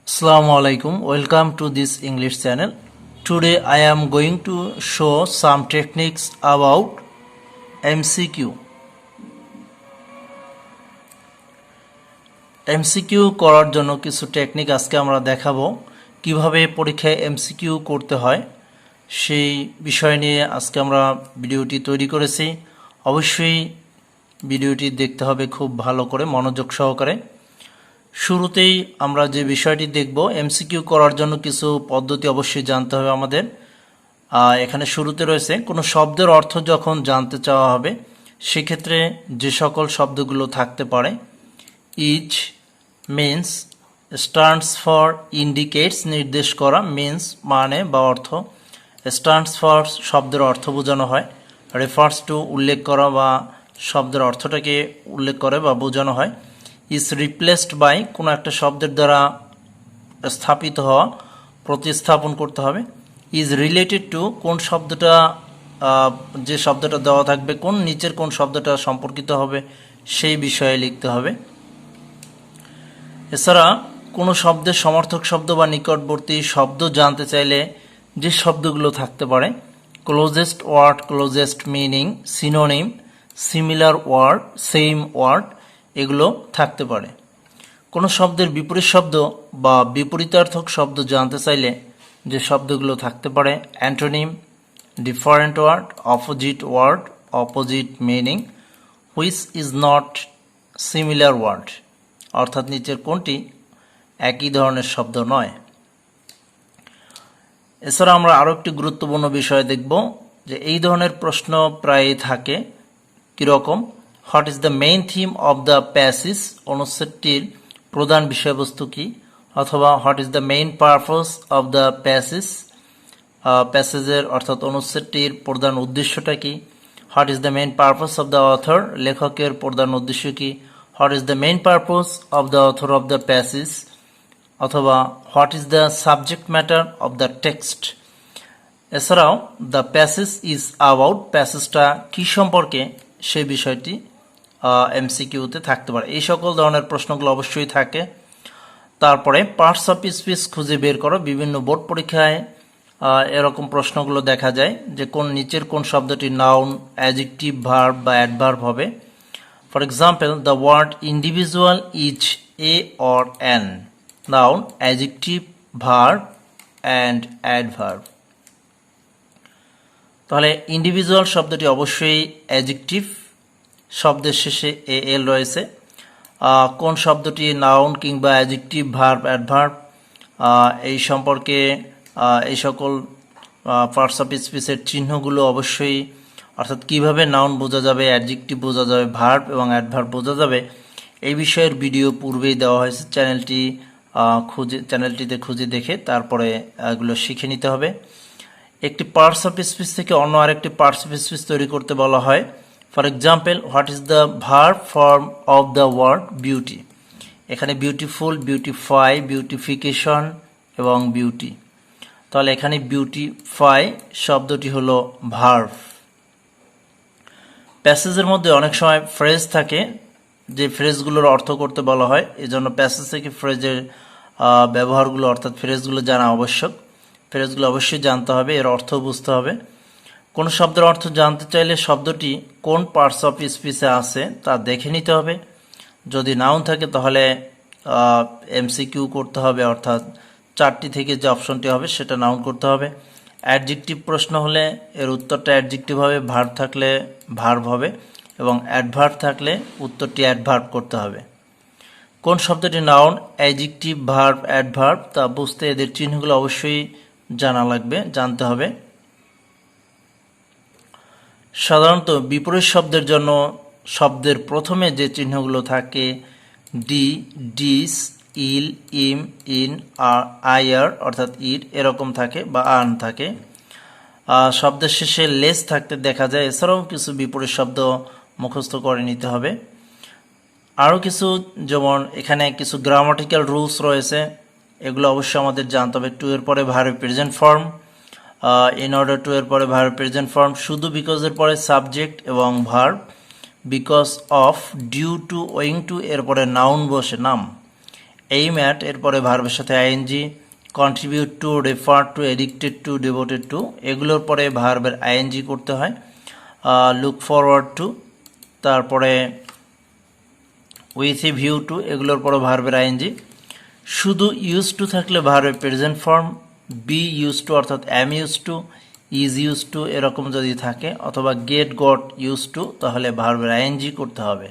Assalamu alaikum. Welcome to this English channel. Today I am going to show some techniques about MCQ. MCQ করার জন্য কিছু technique আজকে আমরা দেখাবো কিভাবে পরীক্ষায় MCQ করতে হয় সেই বিষয় নিয়ে আজকে আমরা ভিডিওটি তৈরি করেছি। অবশ্যই ভিডিওটি দেখতে হবে খুব ভালো করে মনোযোগ সহকারে। শুরুতেই আমরা যে বিষয়টি দেখব এমসিকিউ করার জন্য কিছু পদ্ধতি অবশ্যই জানতে হবে আমাদের। এখানে শুরুতে রয়েছে কোনো শব্দের অর্থ যখন জানতে চাওয়া হবে সেক্ষেত্রে যে সকল শব্দগুলো থাকতে পারে each means stands for indicates নির্দেশ করা, মিন্স মানে বা অর্থ, স্ট্যান্ডস ফর শব্দের অর্থ বোঝানো হয়, রেফার্স টু উল্লেখ করা বা শব্দের অর্থটাকে উল্লেখ করে বা বোঝানো হয়, ইজ রিপ্লেসড বাই কোনো একটা শব্দের দ্বারা স্থাপিত হওয়া, প্রতিস্থাপন করতে হবে, ইজ রিলেটেড টু কোন শব্দটা যে শব্দটা দেওয়া থাকবে কোন নিচের কোন শব্দটা সম্পর্কিত হবে সেই বিষয়ে লিখতে হবে। এছাড়া কোনো শব্দের সমর্থক শব্দ বা নিকটবর্তী শব্দ জানতে চাইলে যে শব্দগুলো থাকতে পারে closest word, closest meaning, synonym, similar word, same word এগুলো থাকতে পারে। কোনো শব্দের বিপরীত শব্দ বা বিপরীতার্থক শব্দ জানতে চাইলে যে শব্দগুলো থাকতে পারে antonym, different word, word, opposite meaning, which is not similar word, অর্থাৎ নিচের কোনটি একই ধরনের শব্দ নয়। এছাড়া আমরা আরও একটি গুরুত্বপূর্ণ বিষয় দেখব যে এই ধরনের প্রশ্ন প্রায়ই থাকে কীরকম, what is the main theme of the passage, অনুচ্ছেদটির প্রধান বিষয়বস্তু কি, অথবা what is the main purpose of the passage, প্যাসেজের অর্থাৎ অনুচ্ছেদটির প্রধান উদ্দেশ্যটা কি, what is the main purpose of the author, লেখকের প্রধান উদ্দেশ্য কি, what is the main purpose of the author of the passage, অথবা what is the subject matter of the text. এছাড়াও দ্য প্যাসেজ ইজ অ্যাবাউট, প্যাসেজটা কি সম্পর্কে সেই বিষয়টি এমসিকিউতে থাকতে পারে। এই সকল ধরনের প্রশ্নগুলো অবশ্যই থাকে। তারপরে পার্টস অফ স্পিচ খুঁজে বের করো, বিভিন্ন বোর্ড পরীক্ষায় এরকম প্রশ্নগুলো দেখা যায় যে কোন নিচের কোন শব্দটি নাউন, অ্যাডজেক্টিভ, ভার্ব বা অ্যাডভার্ব হবে। For example the word individual is a or an, noun, adjective, verb and adverb. তাহলে ইন্ডিভিজুয়াল শব্দটি অবশ্যই অ্যাডজেক্টিভ, শব্দের শেষে এ এল রয়েছে। কোন শব্দটি নাউন কিংবা অ্যাডজেক্টিভ, ভার্ব, অ্যাডভার্ব এই সম্পর্কে এই সকল পার্টস অফ স্পিচের চিহ্নগুলো অবশ্যই, অর্থাৎ কিভাবে নাউন বোঝা যাবে, অ্যাডজেক্টিভ বোঝা যাবে, ভার্ব এবং অ্যাডভার্ব বোঝা যাবে এই বিষয়ের ভিডিও পূর্বেই দেওয়া হয়েছে। চ্যানেলটিতে খুঁজে দেখে তারপরে এগুলো শিখে নিতে হবে। একটি পার্টস অফ স্পিচ থেকে অন্য আরেকটি পার্টস অফ স্পিচ তৈরি করতে বলা হয়। For example what is the verb form of the word beauty, এখানে বিউটিফুল, বিউটিফাই, বিউটিফিকেশন এবং বিউটি। তাহলে এখানে বিউটিফাই শব্দটি হলো ভার্ব। প্যাসেজের মধ্যে অনেক সময় ফ্রেজ থাকে যে ফ্রেজগুলোর অর্থ করতে বলা হয়, এজন্য প্যাসেজ থেকে ফ্রেজের ব্যবহারগুলো অর্থাৎ ফ্রেজগুলো জানা আবশ্যক। ফ্রেজগুলো অবশ্যই জানতে হবে, এর অর্থ বুঝতে হবে। কোন শব্দের অর্থ জানতে চাইলে শব্দটি কোন পার্টস অফ স্পিচে আছে তা দেখে নিতে হবে। যদি নাউন থাকে তাহলে এমসিকিউ করতে হবে, অর্থাৎ 4টি থেকে যে অপশনটি হবে সেটা নাউন করতে হবে। অ্যাডজেক্টিভ প্রশ্ন হলে এর উত্তরটা অ্যাডজেক্টিভ হবে, ভার্ব থাকলে ভার্ব হবে এবং অ্যাডভার্ব থাকলে উত্তরটি অ্যাডভার্ব করতে হবে। কোন শব্দটি নাউন, অ্যাডজেক্টিভ, ভার্ব, অ্যাডভার্ব তা বুঝতে এদের চিহ্নগুলো অবশ্যই জানা লাগবে, জানতে হবে। সাধারণত বিপরীত শব্দের জন্য শব্দের প্রথমে যে চিহ্নগুলো থাকে ডি, ডিস, ইল, ইম, ইন, আয়ার অর্থাৎ ইট এরকম থাকে বা আন থাকে। শব্দের শেষে লেস থাকতে দেখা যায়। এছাড়াও কিছু বিপরীত শব্দ মুখস্থ করে নিতে হবে। আরও কিছু, যেমন এখানে কিছু গ্রামাটিক্যাল রুলস রয়েছে, এগুলো অবশ্যই আমাদের জানতে হবে। টু এর পরে verb present form, in order to এর পরে ভার্ব প্রেজেন্ট ফর্ম, শুধু বিকজ এর পরে সাবজেক্ট এবং verb, because of, due to, owing to এর পরে নাউন বসে নাম, এইম অ্যাট, এরপরে ভার্বের সাথে ING, contribute to, refer to, addicted to, devoted to, এগুলোর পরে ভার্বের আইএনজি করতে হয়। লুক ফরওয়ার্ড টু, তারপরে উইথ এ ভিউ টু, এগুলোর পরে ভার্বের আইএনজি। শুধু ইউজ টু থাকলে ভার্বের present form, be use to অর্থাৎ am use to, is use to এরকম যদি থাকে, অথবা গেট গট ইউজ টু, তাহলে ভার্বের আইএনজি করতে হবে।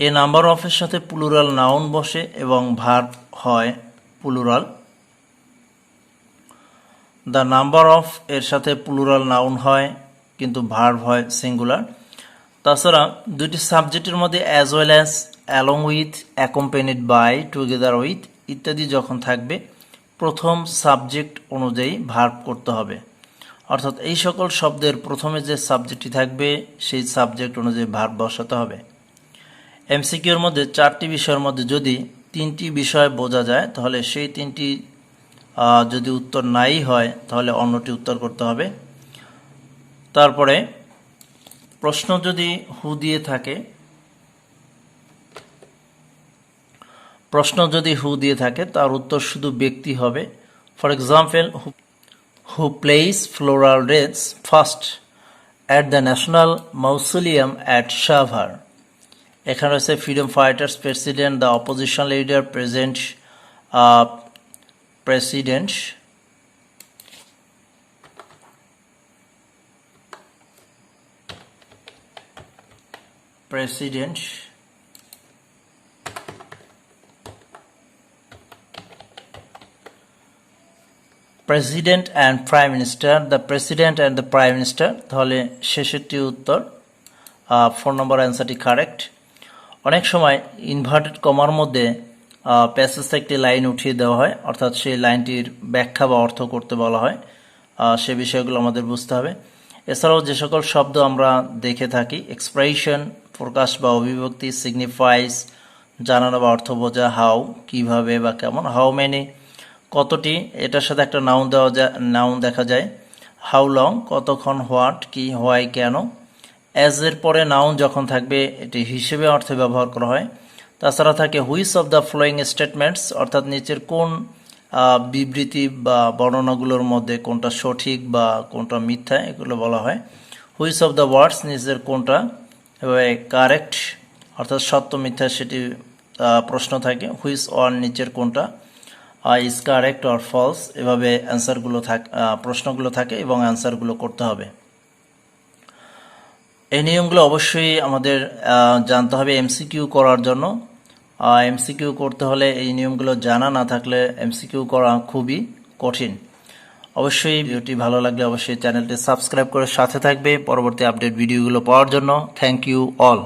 এ নাম্বার অফের সাথে প্লুরাল নাউন বসে এবং ভার্ব হয় প্লুরাল। দ্য নাম্বার অফ এর সাথে প্লুরাল নাউন হয় কিন্তু ভার্ব হয় সিঙ্গুলার। তাছাড়া দুটি সাবজেক্টের মধ্যে as well as, along with, accompanied by, together with ইত্যাদি যখন থাকবে, প্রথম সাবজেক্ট অনুযায়ী ভার্ব করতে হবে। অর্থাৎ এই সকল শব্দের প্রথমে যে সাবজেক্টটি থাকবে সেই সাবজেক্ট অনুযায়ী ভার্ব বসাতে হবে। এমসিকিউর মধ্যে 4টি বিষয়ের মধ্যে যদি 3টি বিষয় বোঝা যায়, তাহলে সেই 3টি যদি উত্তর নাই হয় তাহলে অন্যটি উত্তর করতে হবে। তারপরে প্রশ্ন যদি হু দিয়ে থাকে, তার উত্তর শুধু ব্যক্তি হবে। For example, who place floral wreaths first at the national mausoleum at Savar. এখানে রয়েছে freedom fighters president, the opposition leader, present president, president and prime minister, the president and the prime minister, তাহলে শেষেরটি উত্তর। 4 নম্বর অ্যান্সারটি কারেক্ট। অনেক সময় inverted কমার মধ্যে প্যাসেজ একটি লাইন উঠিয়ে দেওয়া হয়, অর্থাৎ সেই লাইনটির ব্যাখ্যা বা অর্থ করতে বলা হয়। সে বিষয়গুলো আমাদের বুঝতে হবে। এছাড়াও যে সকল শব্দ আমরা দেখে থাকি, এক্সপ্রেশন, প্রকাশ বা অভিব্যক্তি, সিগনিফাইজ, জানানো বা অর্থ বোঝা, হাউ কিভাবে বা কেমন, হাউ মেনি কতটি, এটার সাথে একটা নাউন দেখা যায়। হাউ লং কতক্ষণ, হোয়াট কি, হোয়াই কেন। অ্যাজ এর পরে নাউন যখন থাকবে এটি হিসেবে অর্থে ব্যবহার করা হয়। তাছাড়া থাকে which of the following statements, অর্থাৎ নিচের কোন বিবৃতি বা বর্ণনাগুলোর মধ্যে কোনটা সঠিক বা কোনটা মিথ্যা, এগুলো বলা হয়। হুইচ অফ দ্য ওয়ার্ডস, নিচের কোনটা কারেক্ট অর্থাৎ সত্য মিথ্যা সেটি প্রশ্ন থাকে। হুইচ অন, নিচের কোনটা ইজ কারেক্ট অর ফলস, এভাবে অ্যান্সারগুলো প্রশ্নগুলো থাকে এবং অ্যান্সারগুলো করতে হবে। এই নিয়মগুলো অবশ্যই আমাদের জানতে হবে এমসিকিউ করার জন্য। এমসিকিউ করতে হলে এই নিয়মগুলো জানা না থাকলে এমসিকিউ করা খুবই কঠিন। অবশ্যই ভিডিওটি ভালো লাগলে অবশ্যই চ্যানেলটি সাবস্ক্রাইব করে সাথে থাকবে পরবর্তী আপডেট ভিডিওগুলো পাওয়ার জন্য। Thank you all.